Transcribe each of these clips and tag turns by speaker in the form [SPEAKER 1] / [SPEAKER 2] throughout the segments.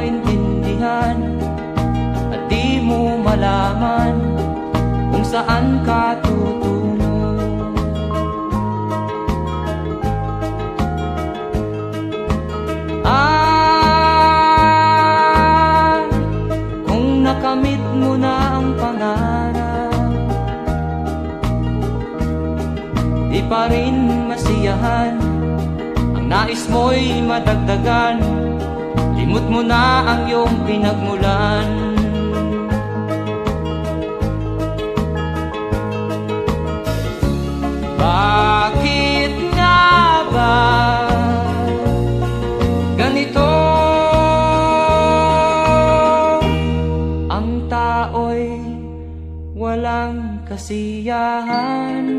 [SPEAKER 1] maintindihan at di mo malaman kung saan ka tutungo. Kung nakamit mo na ang pangarap, di pa rin masiyahan, ang nais mo'y madagdagan, limot mo na ang iyong pinagmulan. Bakit nga ba ganito? Ang tao'y walang kasiyahan.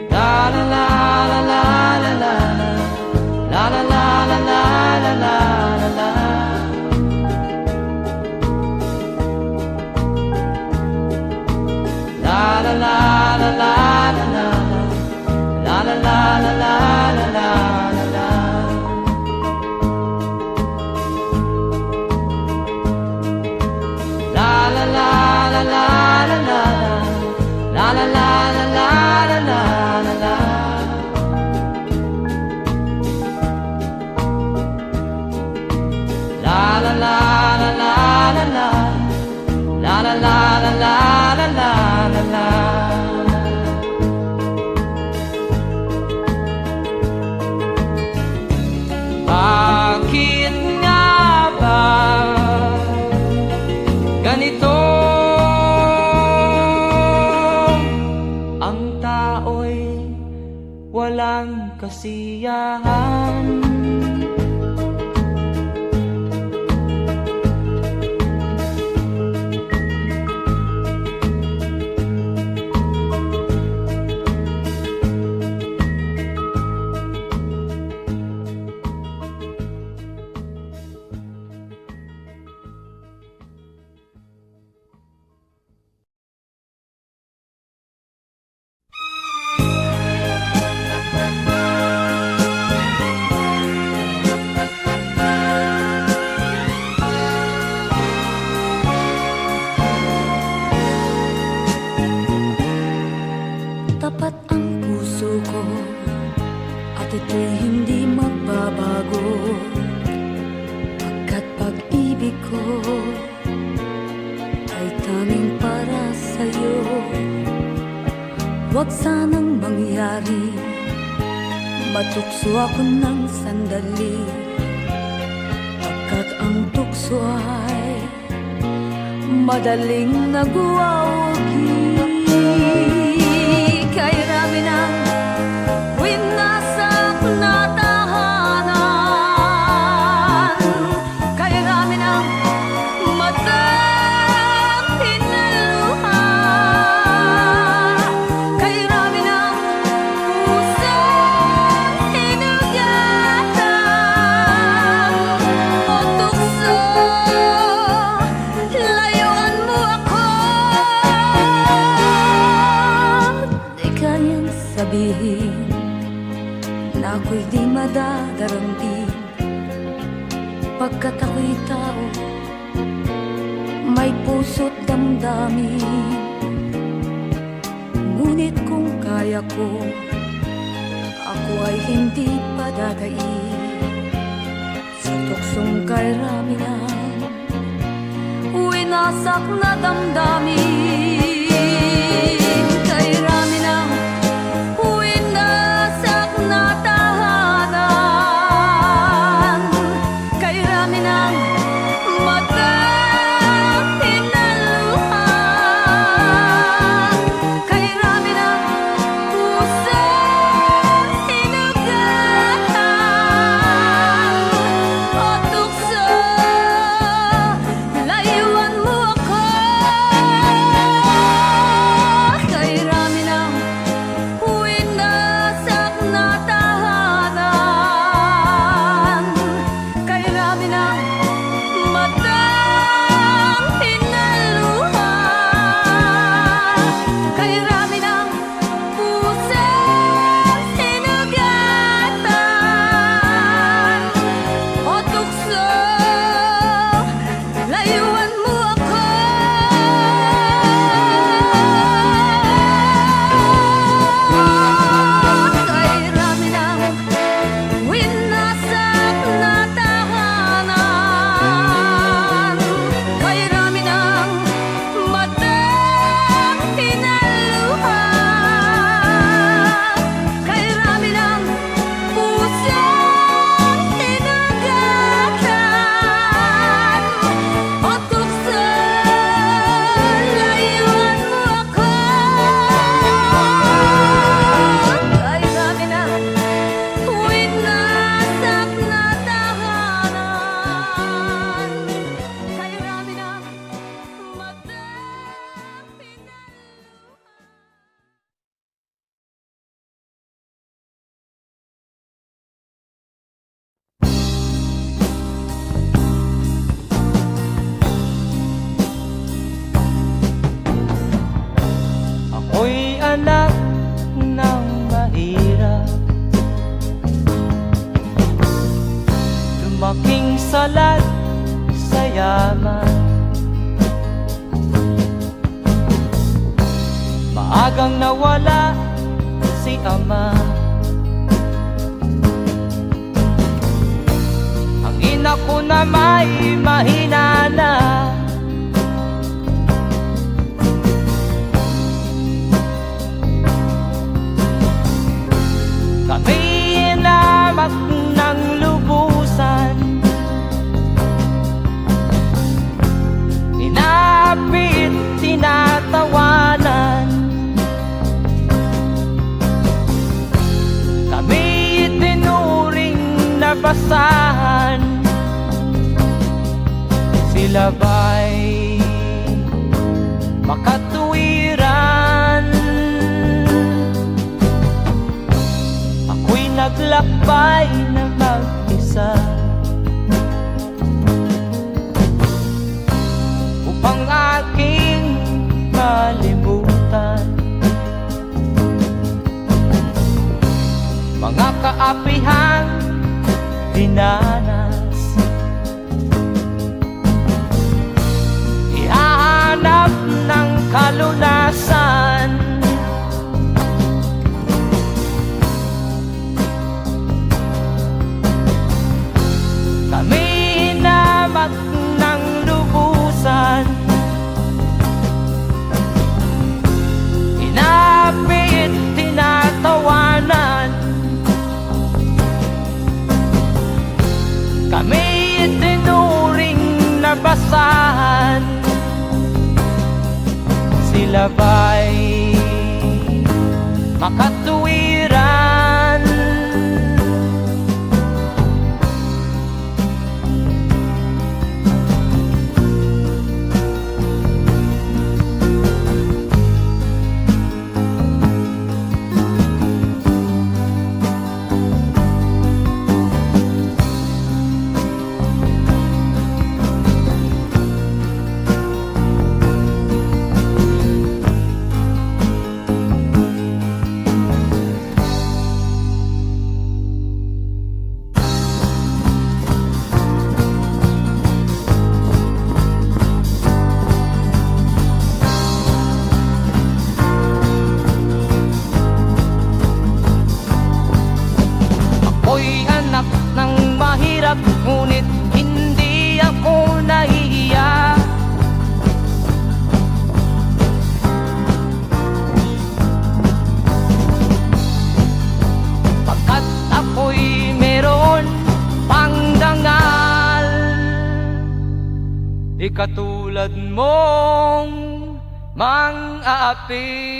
[SPEAKER 1] La la la la la la la la la la la la la la la. La la la la la la la la la la la la la la. La la la la la la la la la la la la la. La la la la la la la la la la la la la la. Bakit nga ba ganito? Ang tao'y walang kasiyahan.
[SPEAKER 2] Tapat ang puso ko at ito'y hindi magbabago, pagkat pag-ibig ko ay tanging para sa'yo. Huwag sanang mangyari matukso ako ng sandali, pagkat ang tukso ay madaling nagwawagi. Kay rami ng winasak na tahanan, kay rami ng matang hinaluha, kay rami ng pusong hinugatan o tukso, layuan mo ako. Di kayang sabihin na ako'y di madadaramdin, pagkat ako'y tao, may puso't damdamin. Ngunit kung kaya ko, ako ay hindi padadain sa tuksong kay rami ng winasak na damdamin. Kay rami ng winasak na tahanan, kay rami ng matang hinaluha, kay rami ng pusong hinugatan o tukso, layuan mo ako.
[SPEAKER 1] lumaking salat sa yaman. Maagang nawala si ama. Ang ina ko na may mahina na. Kami inamak ng lubusan, inapit, tinatawanan. Kami itinuring na basahan. Sila ba'y makatuwiran? Ako'y naglakbay na mag-isa upang aking malimutan mga kaapihang dinanas. Ihahanap ng kalunasan. Kami hinamak ng lubusan, inapit, tinatawanan. Kami itinuring na basahan. Sila ba'y makatuwiran? Ako'y anak ng mahirap, ngunit hindi ako nahihiya. Pagkat ako'y meron pang dangal, di katulad mong mang-aapi.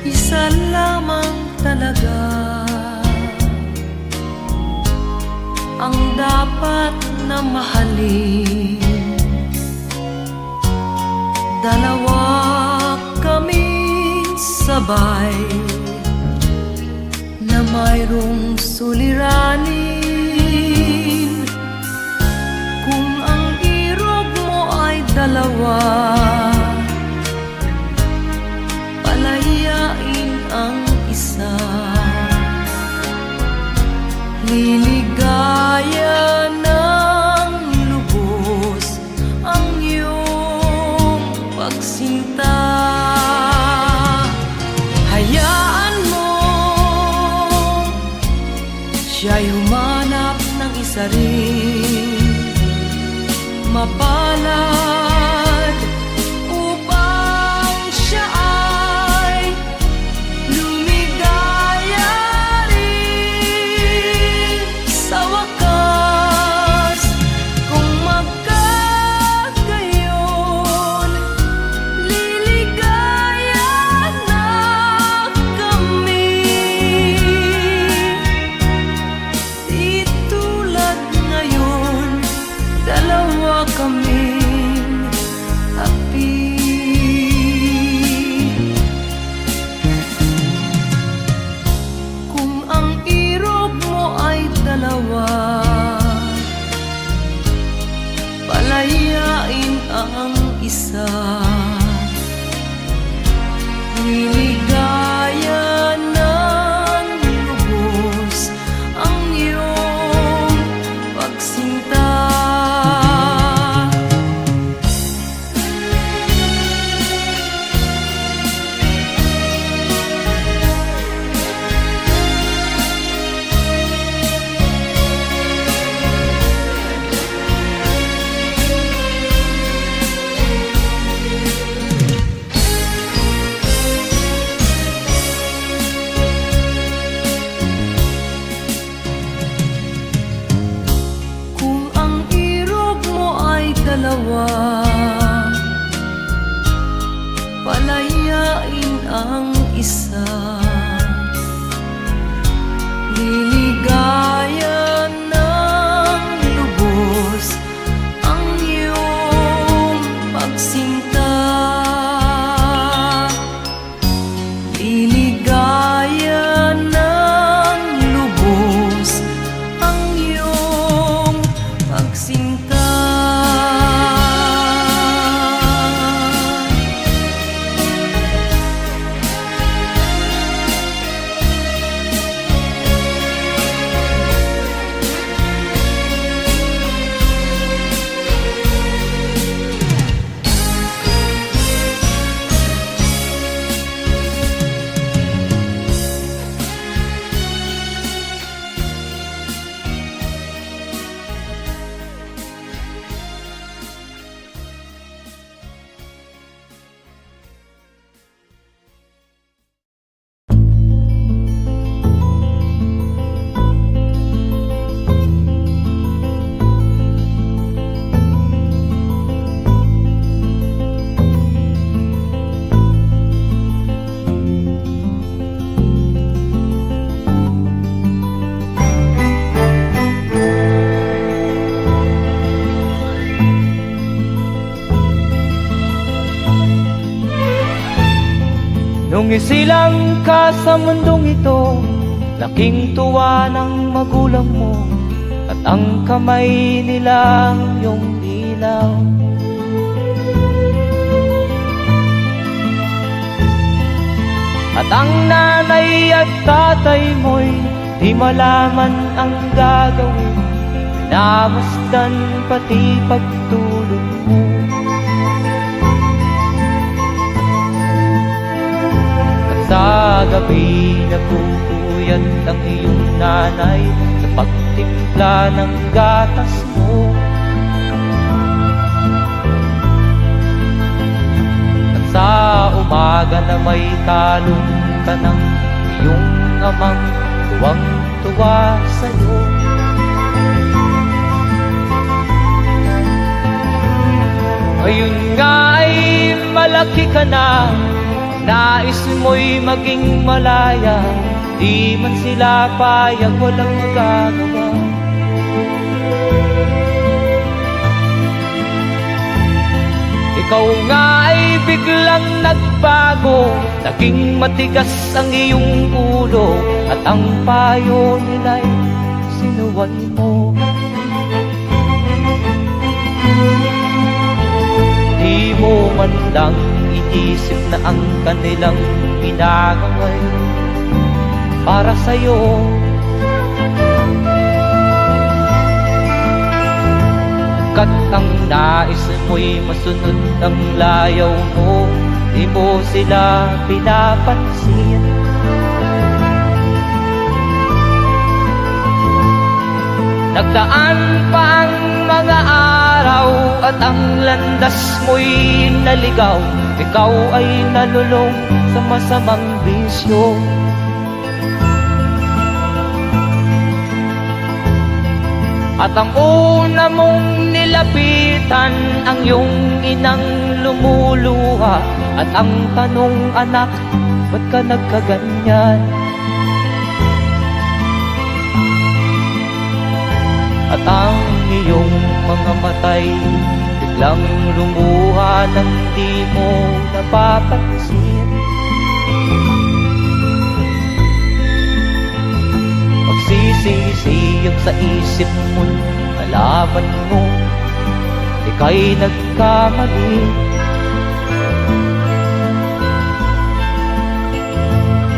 [SPEAKER 2] Isa lamang talaga ang dapat na mahalin. Dalawa kaming sabay na mayroong suliranin. Kung ang irog mo ay dalawa, palayain ang isa. Liligaya ng lubos ang iyong pagsinta. Hayaan mo siya'y humanap ng isa rin, mapalad, upang siya ay lumigaya rin sa wakas. Kung magkagayon, aming api. Kung ang irog mo ay dalawa, palayain ang isa. Liligaya ng lubos ang iyong pagsinta. Dalawa, palayain ang isa. Liligaya ng lubos ang iyong pagsinta. Liligaya ng lubos ang iyong pagsinta.
[SPEAKER 1] Nung isilang ka sa mundong ito, laking tuwa ng magulang mo, at ang kamay nila iyong ilaw. At ang nanay at tatay mo'y di malaman ang gagawin, namasdan pati pagtulog mo. Sa gabi nagpupuyat ang iyong nanay sa pagtimpla ng gatas mo. At sa umaga na may kalong ka ng iyong amang tuwang-tuwa sa'yo. Ngayon nga ay malaki ka na, nais mo'y maging malaya, di man sila payag, walang magagawa. Ikaw nga ay biglang nagbago, naging matigas ang iyong ulo, at ang payo nila'y sinuway mo. Di mo man lang inisip na ang kanilang ginagaway para sa'yo. Kat ang nais mo'y masunod ang layaw mo, di mo sila pinapansin. Nagdaan pa ang mga araw at ang landas mo'y naligaw, ikaw ay nalulong sa masamang bisyo. At ang una mong nilapitan ang iyong inang lumuluha, at ang tanong, anak, ba't ka nagkaganyan? At ang iyong mga matay biglang lumuha nang di mo napapansin. Magsisisiyag sa isip mo, nalaman mo ika'y nagkamali.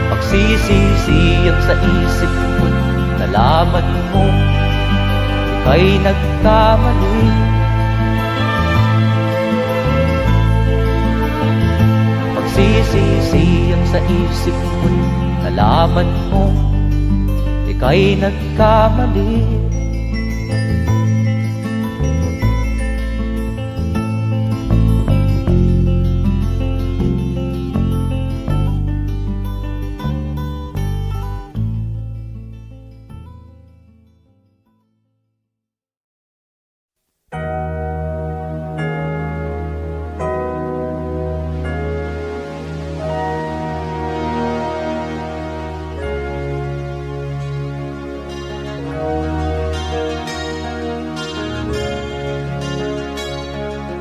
[SPEAKER 1] Magsisisiyag sa isip mo, nalaman mo ika'y nagkamali. Magsisisiyag sa isip mo, nalaman mo ika'y nagkamali.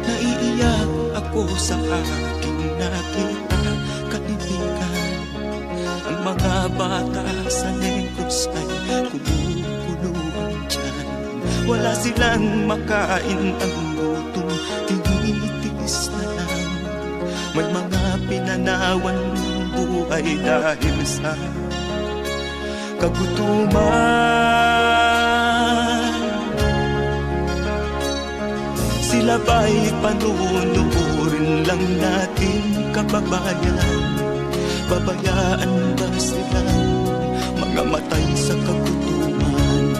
[SPEAKER 3] Naiiyak ako sa aking nakita, kaibigan. Ang mga bata sa Negros ay kumukulong dyan. Wala silang makain, ang gutom tinitiis na lang. May mga pinanawan ng buhay dahil sa kagutuman. Sila ba'y panunurin lang natin, kababayan? Babayaan ba silang mga matay sa kagutuman?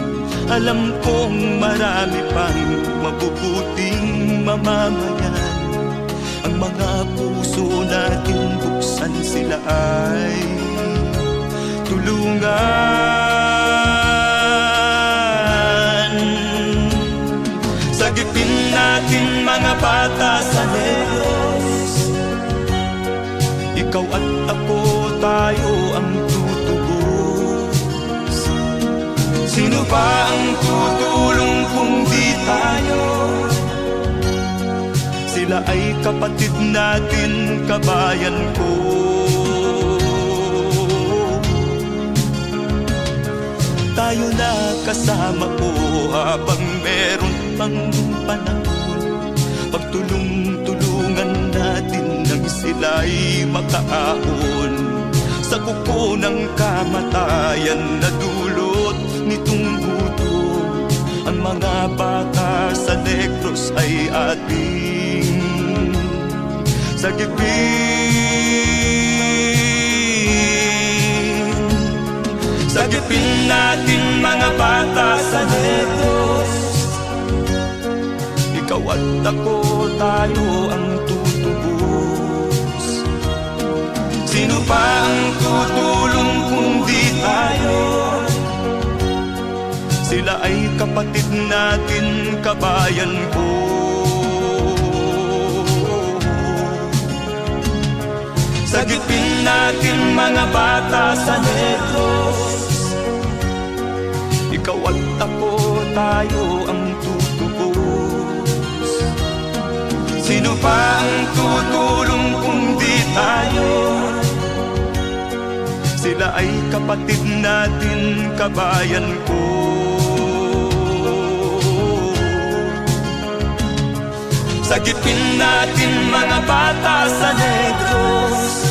[SPEAKER 3] Alam kong marami pang mabubuting mamamayan. Ang mga puso natin buksan, sila ay tulungan. Sagipin natin mga bata sa Negros, ikaw at ako, tayo ang tutubos. Sino ba ang tutulong kung di tayo? Sila ay kapatid natin, kabayan ko. Tayo na kasama ko habang meron pang panahon. Pagtulong-tulungan natin nang sila'y makaahon sa kuko ng kamatayan na dulot nitong gutom. Ang mga bata sa Negros ay ating sagipin. Sagipin natin mga bata sa Negros, ikaw at ako, tayo ang tutubos. Sino pa ang tutulong kung di tayo? Sila ay kapatid natin, kabayan ko. Sagipin natin mga bata sa Negros, ikaw at ako, tayo ang tutubos. Sino pa ang tutulong kung di tayo? Sila ay kapatid natin, kabayan ko. Sagipin natin mga bata sa Negros,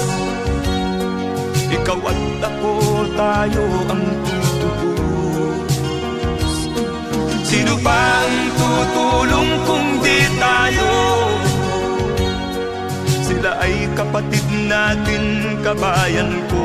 [SPEAKER 3] ikaw at ako, tayo ang tutubos. Sino pa ang tutulong kung di tayo? Sila ay kapatid natin, kabayan ko.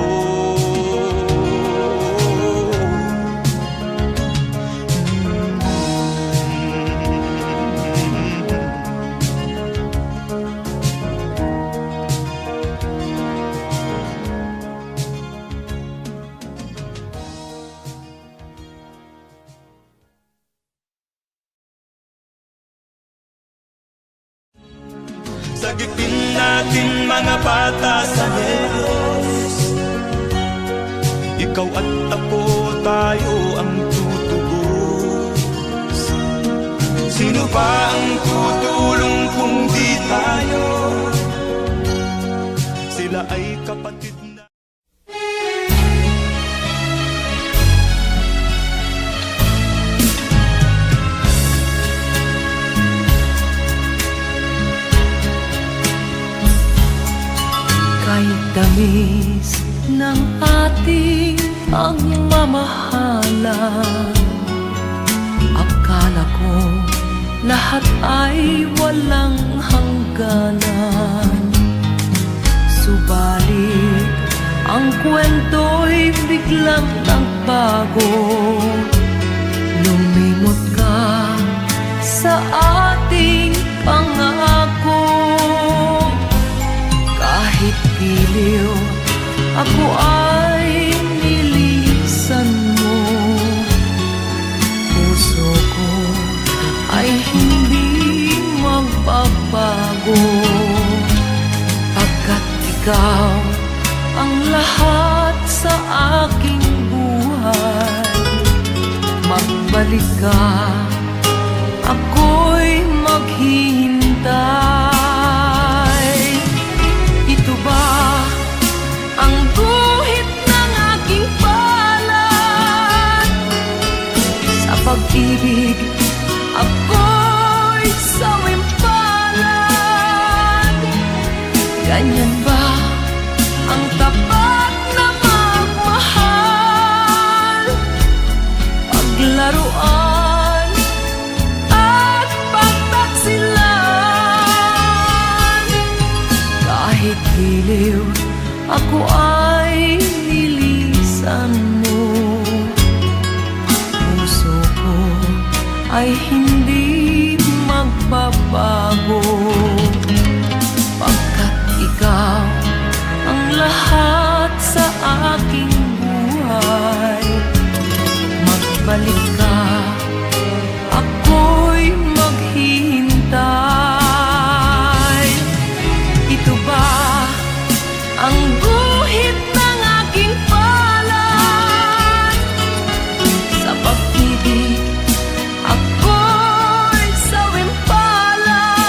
[SPEAKER 3] Sagipin natin mga bata sa Negros, ikaw at ako, tayo ang tutubos. Sino ba ang tutulong
[SPEAKER 2] tamis ng ating pagmamahalan. Akala ko lahat ay walang hangganan. Subalit ang kwento'y biglang nagbago. Lumimot ka sa ating pangako. Kahit giliw, ako ay nilisan mo. Puso ko ay hindi magbabago, pagkat ikaw ang lahat sa aking buhay. Magbalik ka, ako'y maghihintay. Ito ba ang guhit ng aking palad? Sa pag-ibig, ako'y sawimpalad. Ganyan ba ang tapat na magmahal? Paglaruan at pagtaksilan. Kahit giliw, ako ay nilisan mo. Puso ko ay hindi magbabago, pagkat ikaw ang lahat sa aking buhay. Magbalik ka, ako'y maghihintay. Ito ba ang guhit ng aking palad? Sa pag-ibig, ako'y sawimpalad.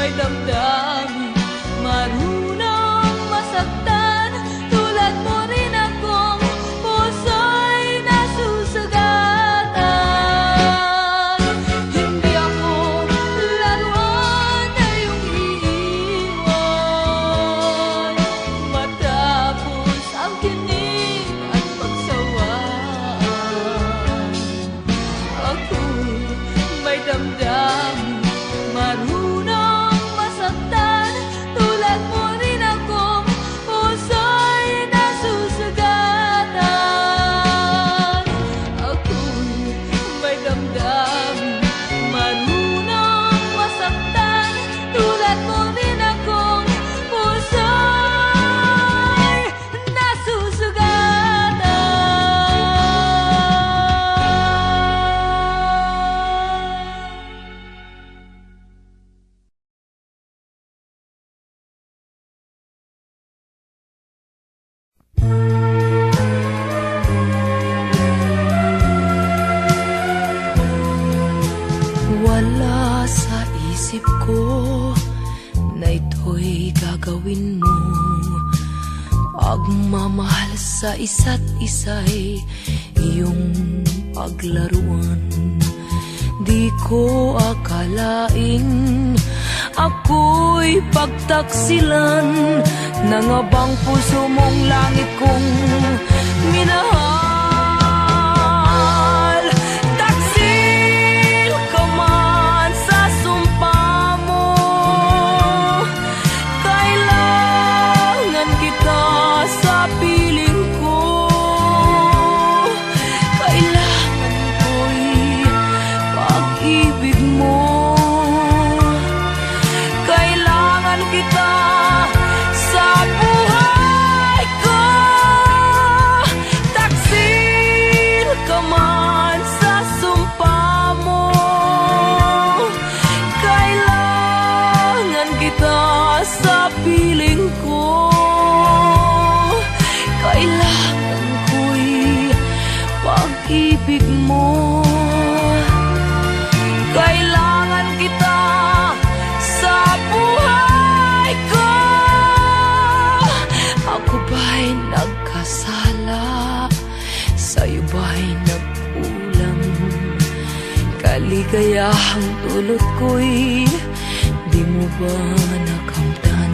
[SPEAKER 2] may damdamin, marunong masaktan. Tulad mo rin akong puso'y nasusugatan. Hindi ako laruan na iyong iiwan matapos ang kinig at pagsawaan. Ako'y may damdamin, marunong masaktan. Tulad mo rin akong puso'y nasusugatan. Ako'y may damdamin, marunong masaktan. Tulad mo rin akong puso'y nasusugatan. Wala sa isip ko na ito'y gagawin mo. Pagmamahal sa isa't isa'y iyong paglaruan. Di ko akalain ako'y pagtaksilan ng abang puso mong langit kong minahal. Taksil ka man sa sumpa mo, kailangan kita sa piling ko. Kailangan ko'y pag-ibig mo. Kailangan kita sa buhay ko. Taksil ka man sa sumpa mo, kailangan kita sa piling ko. Kailangan ko'y pag-ibig mo. Kailangan kita sa buhay ko. Ako ba'y nagkasala? Sa'yo ba'y nagkulang? Kaligayahang dulot ko'y di mo ba nakamtan?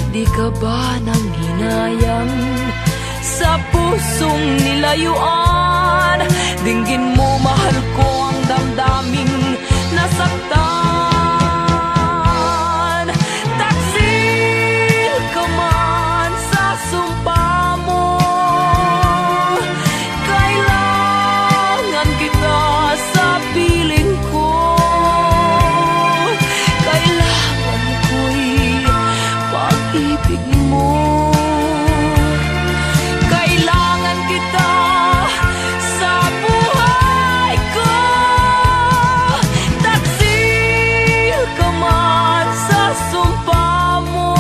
[SPEAKER 2] Di ka ba nang hinayang sa pusong nilayuan? Dinggin mo, mahal ko, ang damdaming nasaktan. Taksil ka man sa sumpa mo, kailangan kita sa piling ko. Kailangan ko'y pag-ibig mo. Kailangan kita sa buhay ko. Taksil ka man sa sumpa mo,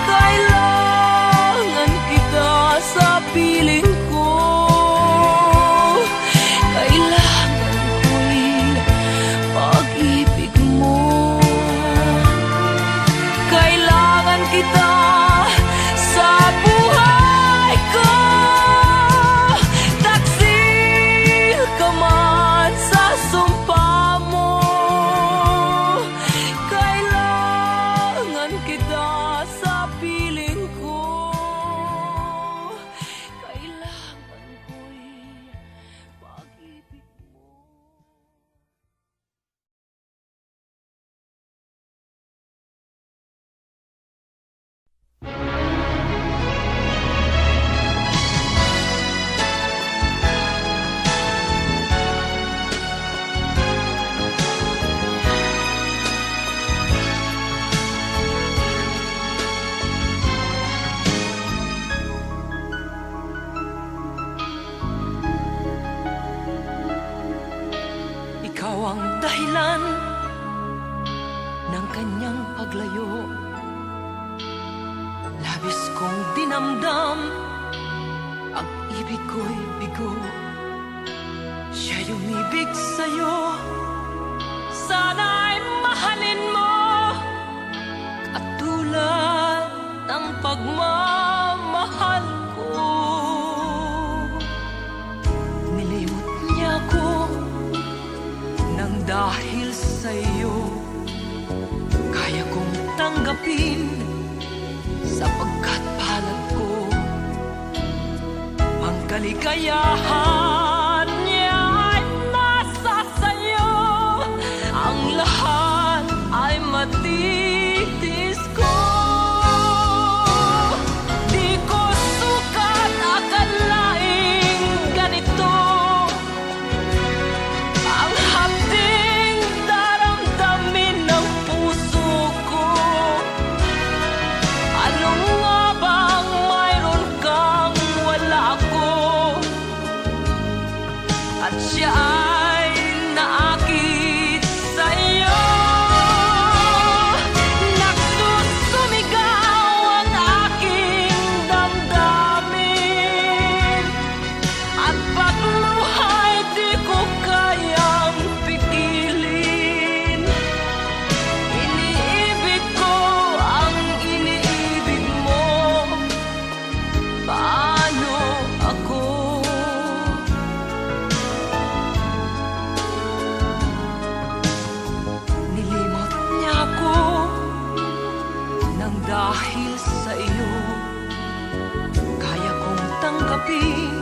[SPEAKER 2] kailangan kita sa piling ko. Kailangan ko'y pag-ibig mo. Kailangan kita sa buhay ko. Taksil ka man sa sumpa mo, kailangan kita sa piling ko. Kailangan ko'y pag-ibig mo. Ikaw ang dahilan ng kanyang paglayo. Labis kong dinamdam ang ibig ko'y bigo. Siya'y umibig sa'yo, sana'y mahalin mo at tulad ng pagmamahal ko. Nilimot niya ko nang dahil sa'yo kaya kong tanggapin sapagkat palad ko ang kaligayahan niya ay nasa sayo. Ang lahat ay matitis ko. Di ko sukat akalaing ganito ang hapding daramdamin ng puso ko. Ano nga bang mayroon kang wala ko? At siya ay naakit sa'yo. Nagsusumigaw ang aking damdamin at pagluhay di ko kayang pigilin. Iniibig ko ang iniibig mo. Paano ako? Nilimot niya ako nang dahil sa iyo kaya kong tanggapin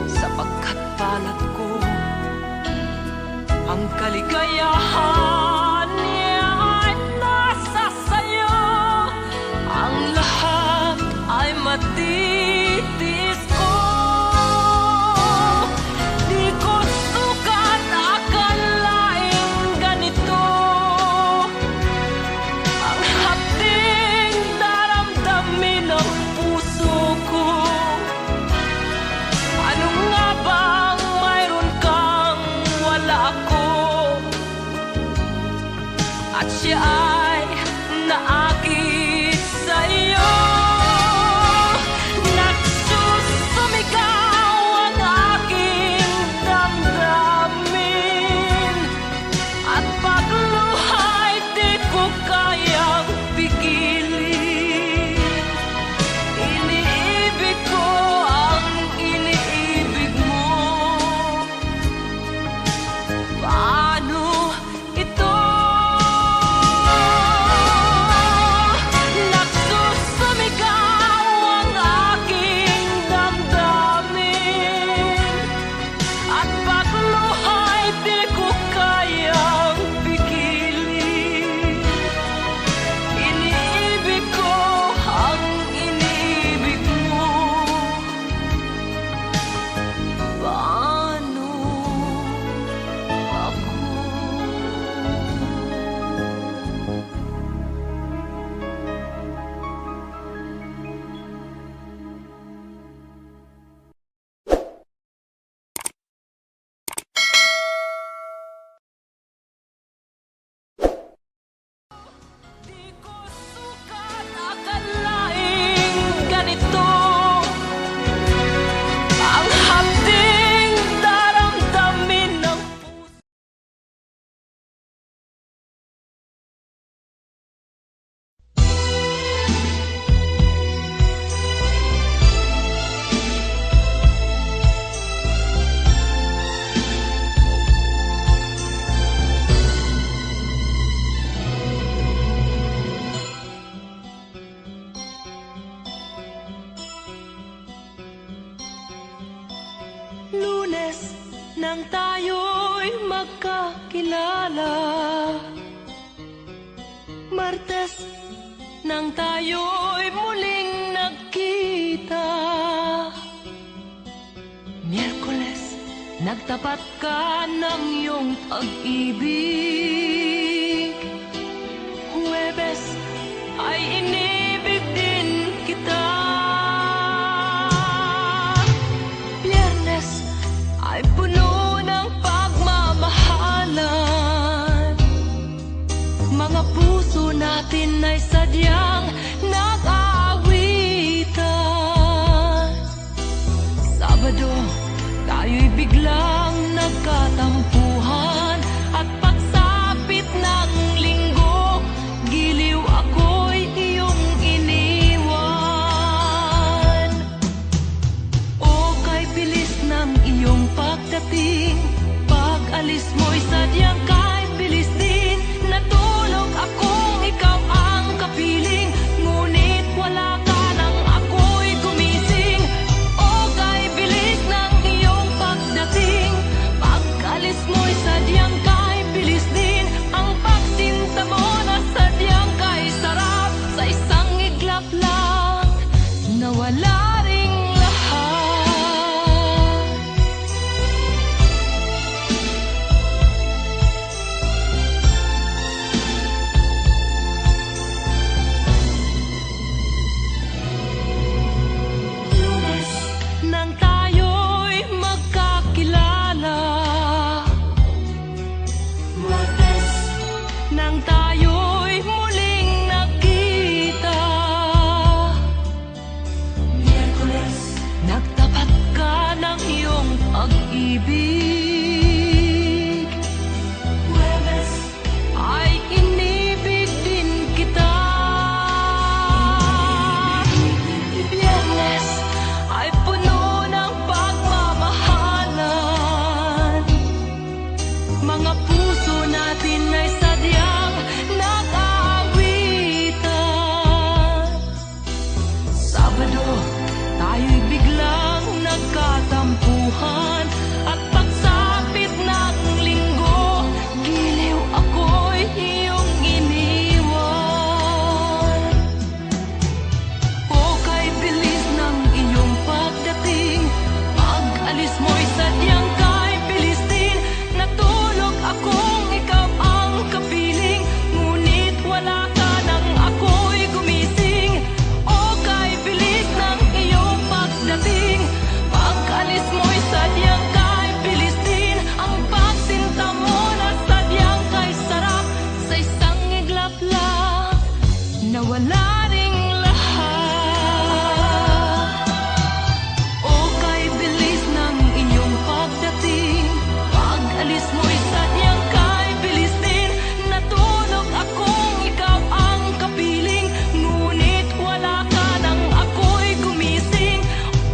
[SPEAKER 2] sapagkat palad ko ang kaligayahan niya ay nasa sayo. Ang lahat ay matitis ko. Di ko sukat akalaing ganito ang hapding daramdamin ng puso ko. Ano nga bang mayroon kang wala ko? At siya ay naakit sa'yo. Nagsusumigaw ang aking damdamin at pagluhay di ko kayang pigilin. Iniibig ko ang iniibig mo. Paano ito? Nagsusumigaw ang aking damdamin at pagluhay di ko kayang pigilin. Iniibig ko ang iniibig mo. Paano ako? Di ko sukat akalaing ganito ang hapding daramdamin ng puso. Lunes nang tayo'y magkakilala, Martes nang tayo'y muling nagkita, Miyerkules nagtapat ka ng iyong pag-ibig, Huwebes ay inibig din kita, Biyernes ay puno ng pagmamahalan. Mga puso natin ay sadyang nag-aawitan. Sabado, tayo'y biglang nagkatampuhan at pagsasama Pag-alis mo'y sadyang kahit bilis din. Natulog akong ikaw ang kapiling, ngunit wala ka nang ako'y gumising. O kay bilis ng iyong pagdating. Pag-alis mo'y sadyang kahit bilis din. Ang pagsinta mo na sadyang kay sarap. Sa isang iglap lang nawala ring lahat. Lunes nang tayo'y magkakilala, Martes nang tayo'y muling nakita, Miyerkules nagtapat ka ng iyong pag-ibig, Huwebes ay inibig din kita, Biyernes ay puno ng pagmamahalan. Mga puso natin ay sadyang nag-aawitan. Sabado, tayo'y biglang nagkatampuhan. At pagsapit ng linggo, giliw ako'y iyong iniwan. O kay bilis ng iyong pagdating. Pag-alis mo'y sadyang kay bilis din. Natulog akong ikaw ang kapiling, ngunit wala ka nang ako'y gumising. O kay bilis ng iyong pagdating. Pag-alis mo'y sadyang kay bilis din. Ang pagsinta mo na sadyang kay sarap. Sa isang iglap lang nawala ring lahat. O kay bilis ng iyong pagdating. Pag-alis mo'y sadyang kay bilis din. Natulog akong ikaw ang kapiling, ngunit wala ka nang ako'y gumising.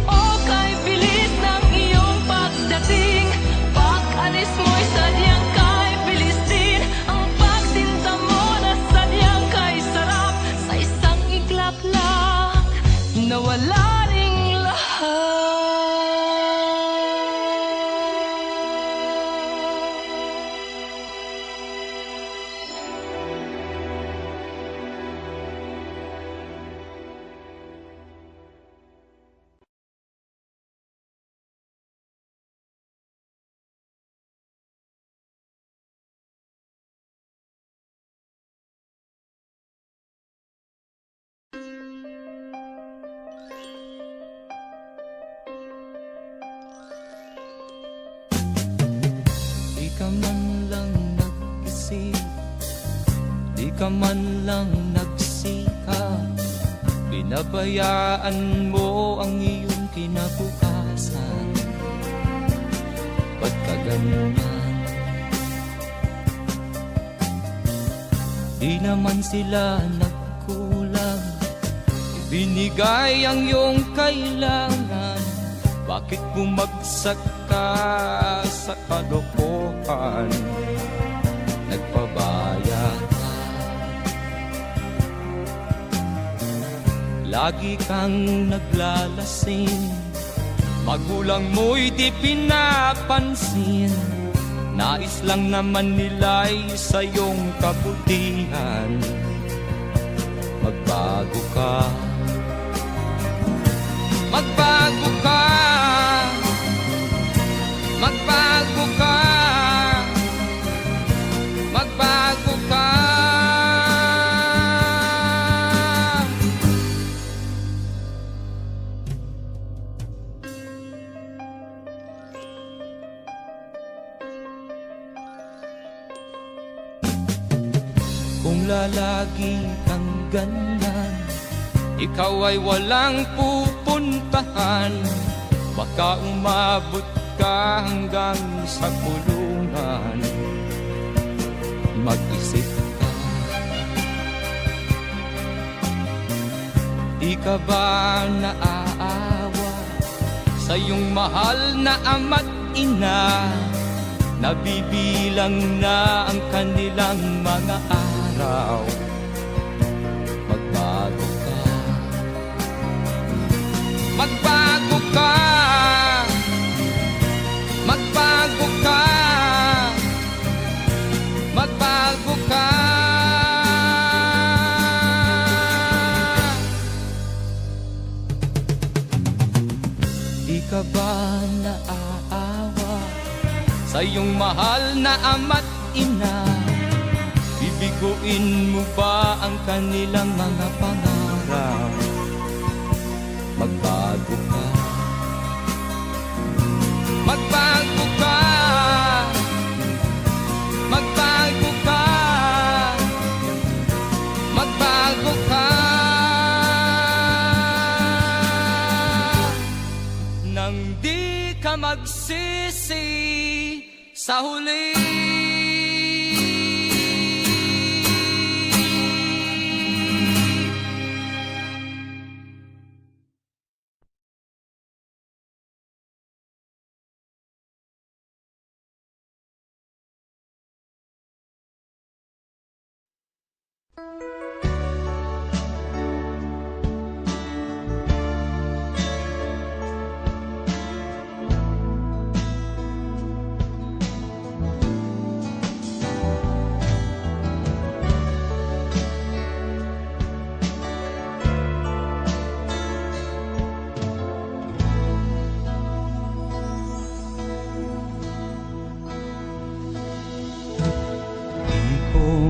[SPEAKER 2] O kay bilis ng iyong pagdating. Pag-alis mo'y sadyang kay bilis din. Ang pagsinta mo na sadyang kay sarap. Sa isang iglap lang nawala ring lahat.
[SPEAKER 1] Di ka man lang nag-isip, di ka man lang nagsikap. Pinabayaan mo ang iyong kinabukasan. Ba't ka ganyan? Di naman sila nagkulang, ibinigay ang iyong kailangan. Bakit bumagsak ka sa kalokohan? Nagpabaya ka, lagi kang naglalasing. Magulang mo'y di pinapansin. Nais lang naman nila'y sa iyong kabutihan. Magbago ka, magbago ka, magbago ka, magbago ka. Kung lalagi kang ganyan, ikaw ay walang pupuntahan. Baka umabot ka hanggang sa kulungan. Mag-isip ka, di ka ba naaawa sa iyong mahal na ama't ina? nabibilang na ang kanilang mga araw. Magbago ka, magbago ka, magbago ka, magbago ka. Di ka ba naaawa sa iyong mahal na ama't ina? Bibiguin mo ba ang kanilang mga pangarap? Magbago ka, magbago ka, magbago ka, magbago ka. Nang di ka magsisi sa huli.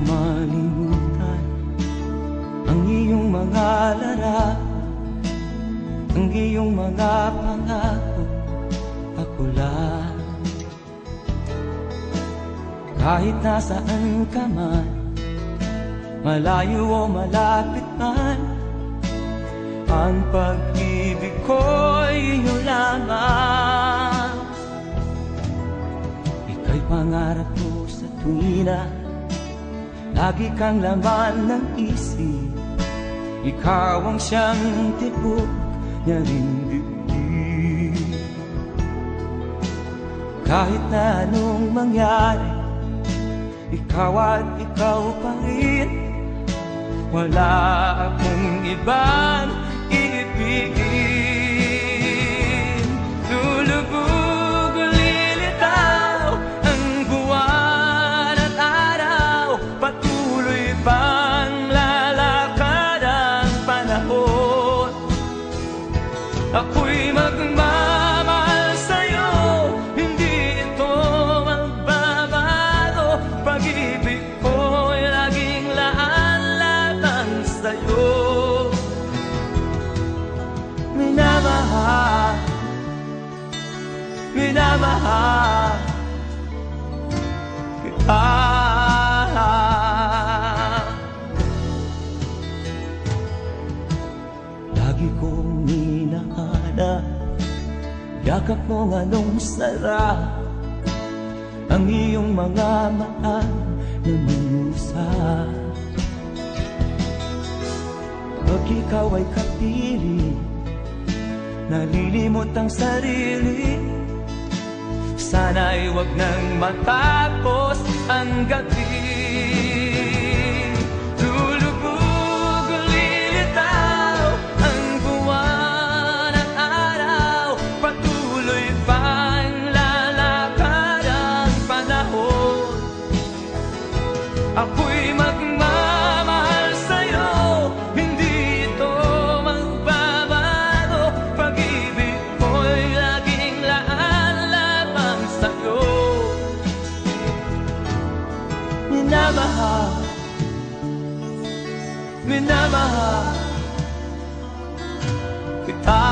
[SPEAKER 1] Malimutan ang iyong mga larawan, ang iyong mga pangako, ako lang. Kahit nasaan ka man, malayo o malapit man, ang pag-ibig ko'y iyo lamang. Ika'y pangarap ko sa tuwina, lagi kang laman ng isip. Ikaw ang siyang tibok niya ring dibdib. Kahit na anong mangyari, ikaw at ikaw pa rin. Wala akong ibang iibigin. Lulubog o lilitaw ang buwan at araw, patuloy pang lalakad ang panahon. Ako'y magmamahal sa'yo, hindi ito magbabago. Pag-ibig ko'y laging laan lamang sa'yo. Minamahal, minamahal kita. Lagi kong hinahanap yakap mong anong sarap, ang iyong mga mata na minusap. Pag ikaw ay kapiling, nalilimot ang sarili. Sana'y wag nang matapos ang gabi. Lulubog o lilitaw ang buwan at araw, patuloy pang lalakad ang panahon. Ako'y magmamahal sa'yo, hindi ito magbabago. Pag-ibig ko'y laging laan lamang sa'yo. Minamahal, minamahal kita.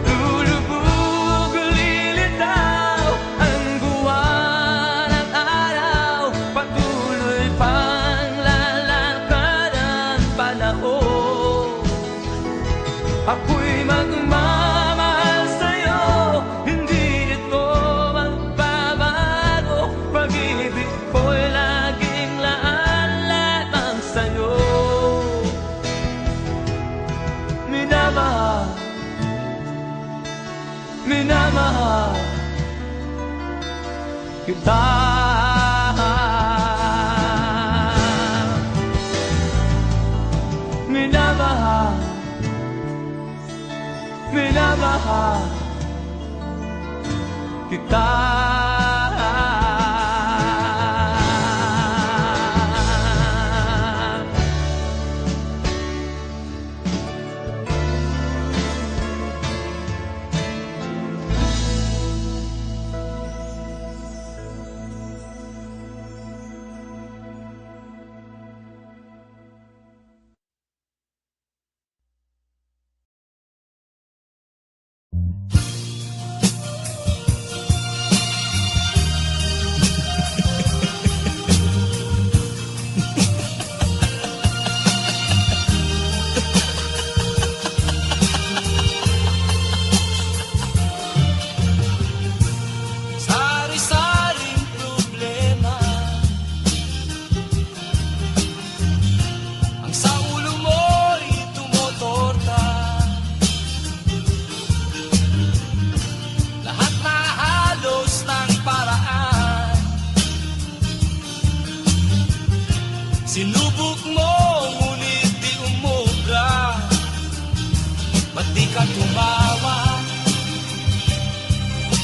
[SPEAKER 1] Lulubog o lilitaw ang buwan at araw, patuloy pang lalakad ang panahon. Ako'y magmamahal sa'yo, hindi ito magbabago. Pag-ibig ko'y laging laan lamang sa'yo. minamahal kita. Minamahal, minamahal kita.
[SPEAKER 3] Sari-saring problema ang sa ulo mo'y tumutorta. Lahat na halos ng paraan sinubok mo, ngunit di umubra. Ba't di ka tumawa?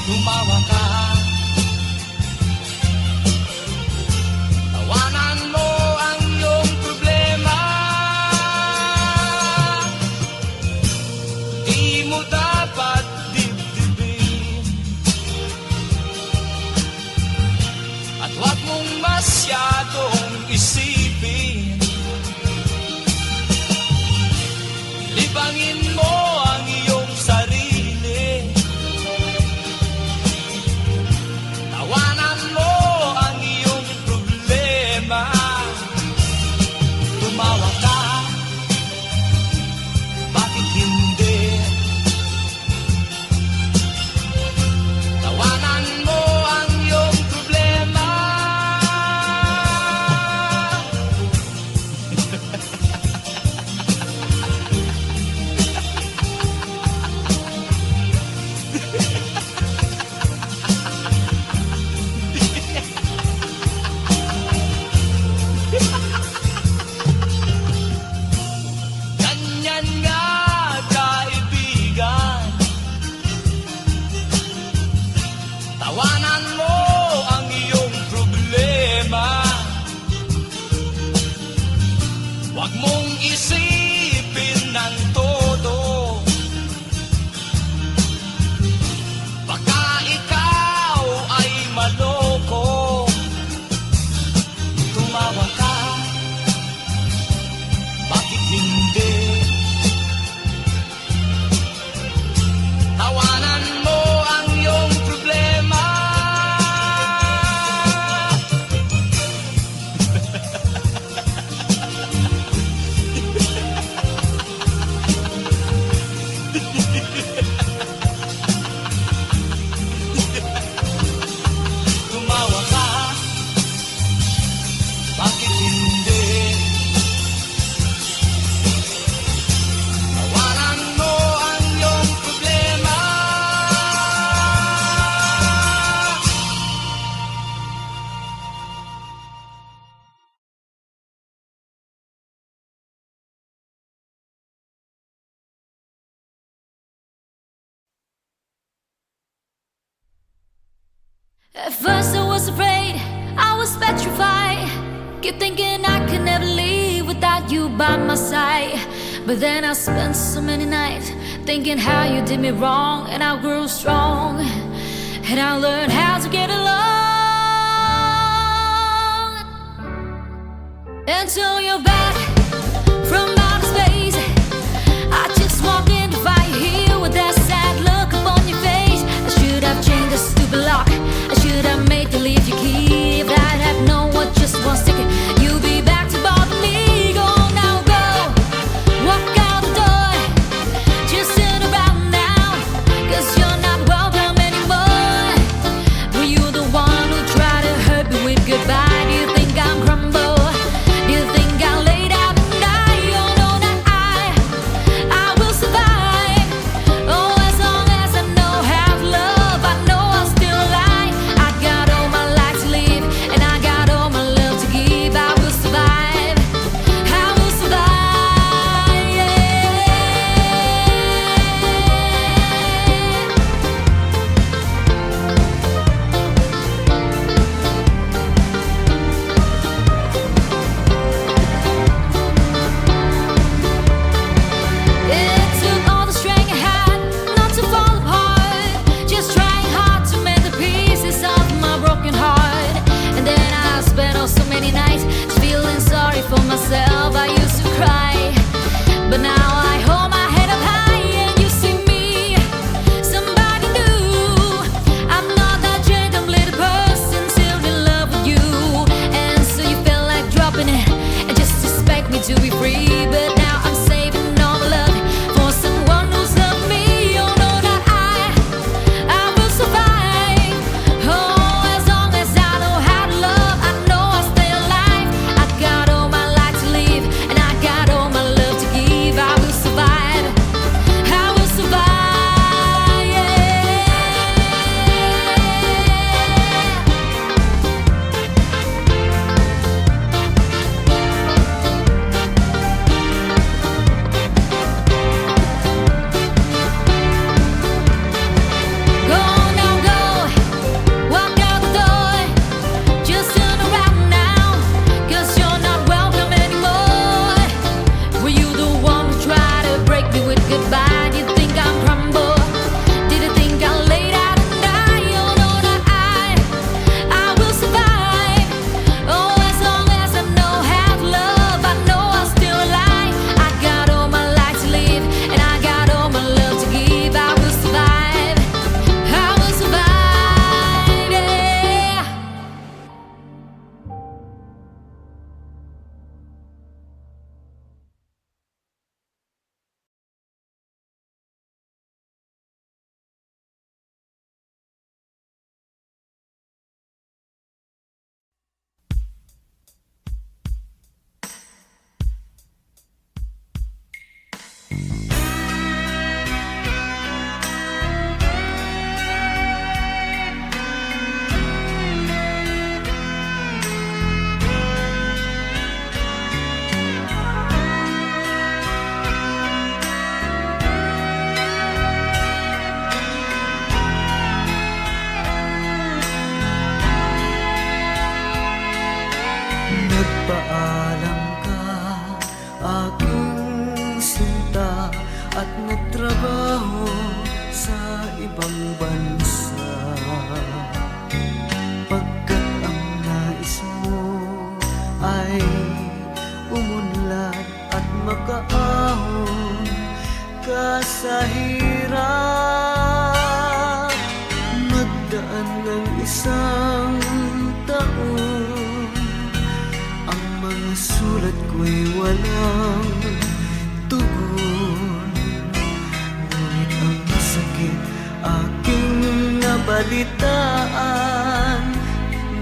[SPEAKER 3] Tumawa ka. Tawanan mo ang iyong problema. Di mo dapat dibdibin, at huwag mong masyadong isipin. Libangin mo ang iyong sarili. Tawanan mo ang iyong problema. Tumawa ka, bakit hindi? Tawanan mo ang iyong problema. Ganyan nga, kaibigan. Tawanan mo ang iyong problema. Huwag mong isipin ng todo. Baka ikaw ay maloko. Tumawa ka, bakit hindi? Tawanan mo ang iyong problema. Tumawa ka, bakit hindi? Tawanan mo ang iyong problema.
[SPEAKER 2] At first I was afraid, I was petrified. Keep thinking I could never leave without you by my side. But then I spent so many nights thinking how you did me wrong, and I grew strong, and I learned how to get along. Until you're back from outer space, I just walked in to find you here with that sad look upon your face. I should have changed the stupid lock. I should have made you leave your key. If I'd have known what just was ticking, you'll be back to bother me. Go on now, go. Walk out the door. Just sit around now, 'cause you're not welcome anymore. Were you the one who tried to hurt me with goodbye? Do you think I'm crumble? Do you think I'll lay down and die on
[SPEAKER 4] bansa. Pagkat ang nais mo ay umunlad at makaahon ka sa hirap. Magdaan ng isang taon, ang mga sulat ko'y walang tugon. Ngunit ang sakit aking nabalitaan,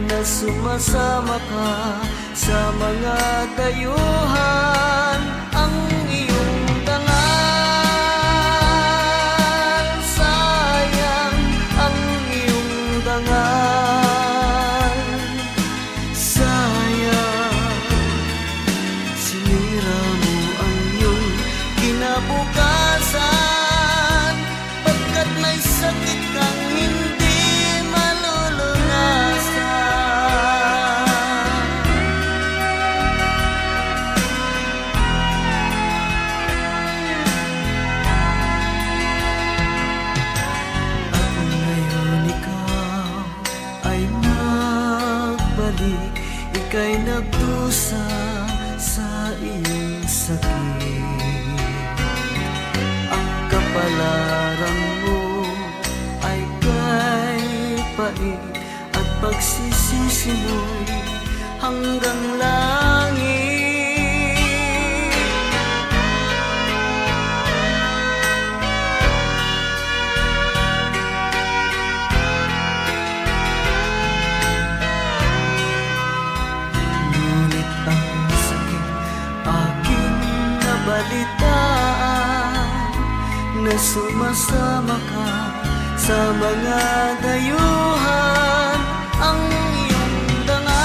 [SPEAKER 4] na sumasama ka sa mga dayuhan. Ang iyong dangal, sayang ang iyong dangal. Sayang, sinira mo ang iyong kinabukasan, pagkat may sakit kang hindi malulunasan. At ngayon ikaw ay nagbalik, ika'y nagdusa sa iyong sakit. Ang kapalaran mo ay kay pait, at pagsisisi mo'y hanggang langit. Ngunit ang sakit aking nabalitaan, na sumasama ka sa mga dayuhan. Ang iyong dangal,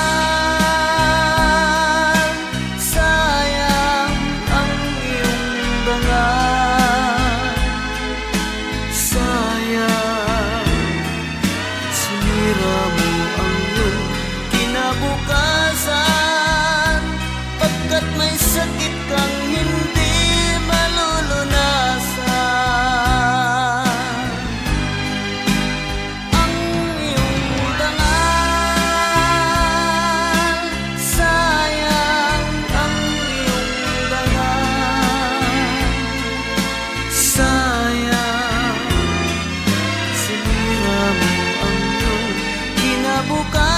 [SPEAKER 4] sayang ang iyong dangal. Sayang, sinira mo ang iyong kinabukasan, pagkat may sakit kang hindi malulunasan. Ang iyong dangal, sayang ang iyong dangal. Sayang, sinira mo ang iyong kinabukasan,